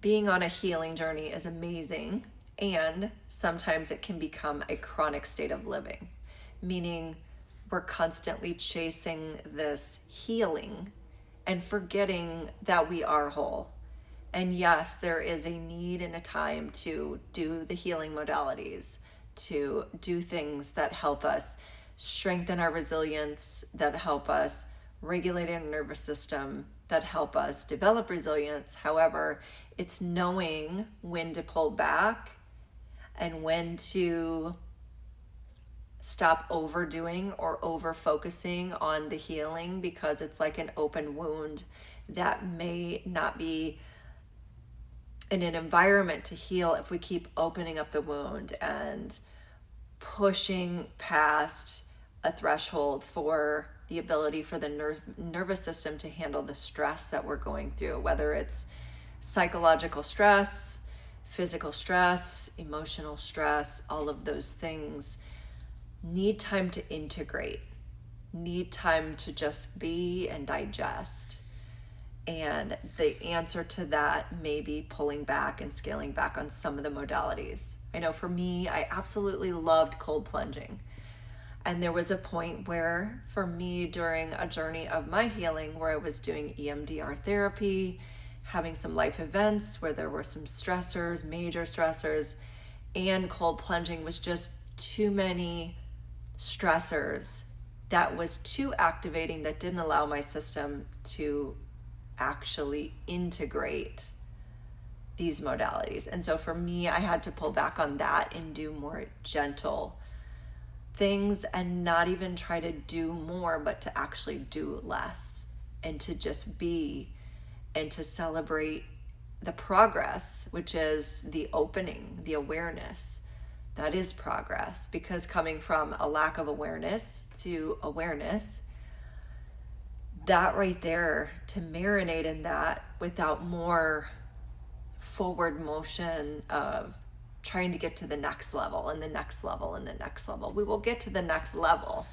being on a healing journey is amazing, and sometimes it can become a chronic state of living, meaning we're constantly chasing this healing and forgetting that we are whole. And yes, there is a need and a time to do the healing modalities, to do things that help us strengthen our resilience, that help us regulate our nervous system, that help us develop resilience. However, it's knowing when to pull back and when to stop overdoing or over focusing on the healing, because it's like an open wound that may not be in an environment to heal if we keep opening up the wound and pushing past a threshold for the ability for the nervous system to handle the stress that we're going through, whether it's psychological stress, physical stress, emotional stress. All of those things need time to integrate, need time to just be and digest. And the answer to that may be pulling back and scaling back on some of the modalities. I know for me, I absolutely loved cold plunging. And there was a point where, for me, during a journey of my healing, where I was doing EMDR therapy, having some life events where there were some stressors, major stressors, and cold plunging was just too many stressors. That was too activating, that didn't allow my system to actually integrate these modalities. And so for me, I had to pull back on that and do more gentle things, and not even try to do more, but to actually do less, and to just be, and to celebrate the progress, which is the opening, the awareness. That is progress, because coming from a lack of awareness to awareness, that right there, to marinate in that without more forward motion of trying to get to the next level and the next level and the next level. We will get to the next level.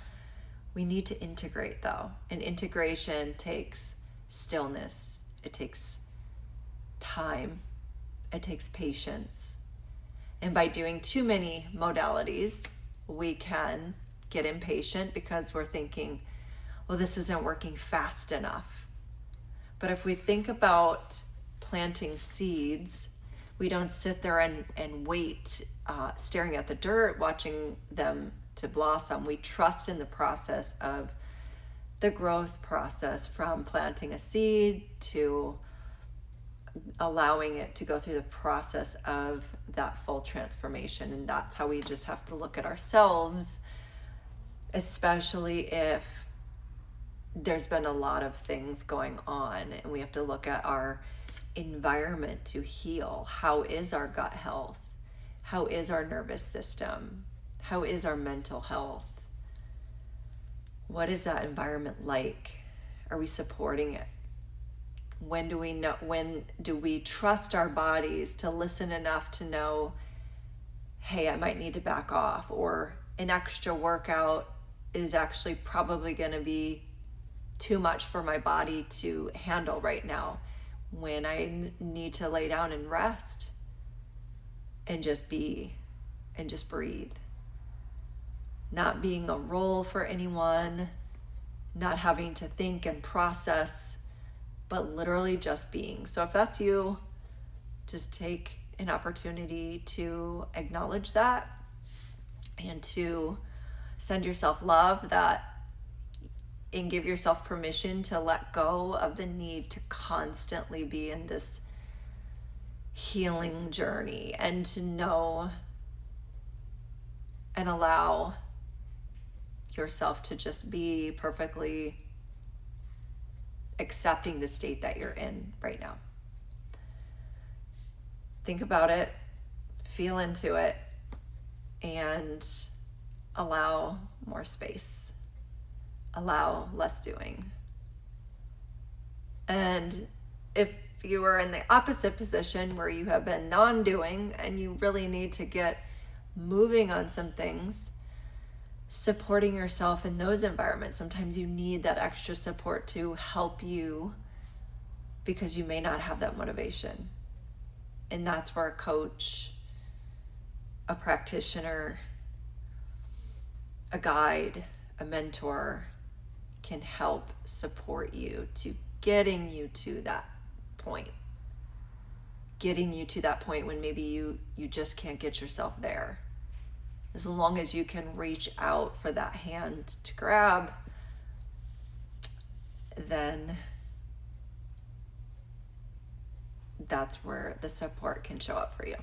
We need to integrate, though. And integration takes stillness. It takes time. It takes patience. And by doing too many modalities, we can get impatient because we're thinking, well, this isn't working fast enough. But if we think about planting seeds, we don't sit there and wait, staring at the dirt, watching them to blossom. We trust in the process of the growth process, from planting a seed to allowing it to go through the process of that full transformation. And that's how we just have to look at ourselves, especially if there's been a lot of things going on, and we have to look at our environment to heal. How is our gut health? How is our nervous system? How is our mental health? What is that environment like? Are we supporting it? When do we trust our bodies to listen enough to know, hey, I might need to back off, or an extra workout is actually probably going to be too much for my body to handle right now, when I need to lay down and rest and just be and just breathe. Not being a role for anyone, not having to think and process, but literally just being. So if that's you, just take an opportunity to acknowledge that and to send yourself love, that, and give yourself permission to let go of the need to constantly be in this healing journey, and to know and allow yourself to just be perfectly accepting the state that you're in right now. Think about it, feel into it, and allow more space. Allow less doing. And if you are in the opposite position, where you have been non-doing and you really need to get moving on some things, supporting yourself in those environments, sometimes you need that extra support to help you, because you may not have that motivation. And that's where a coach, a practitioner, a guide, a mentor can help support you to getting you to that point. Getting you to that point when maybe you just can't get yourself there. As long as you can reach out for that hand to grab, then that's where the support can show up for you.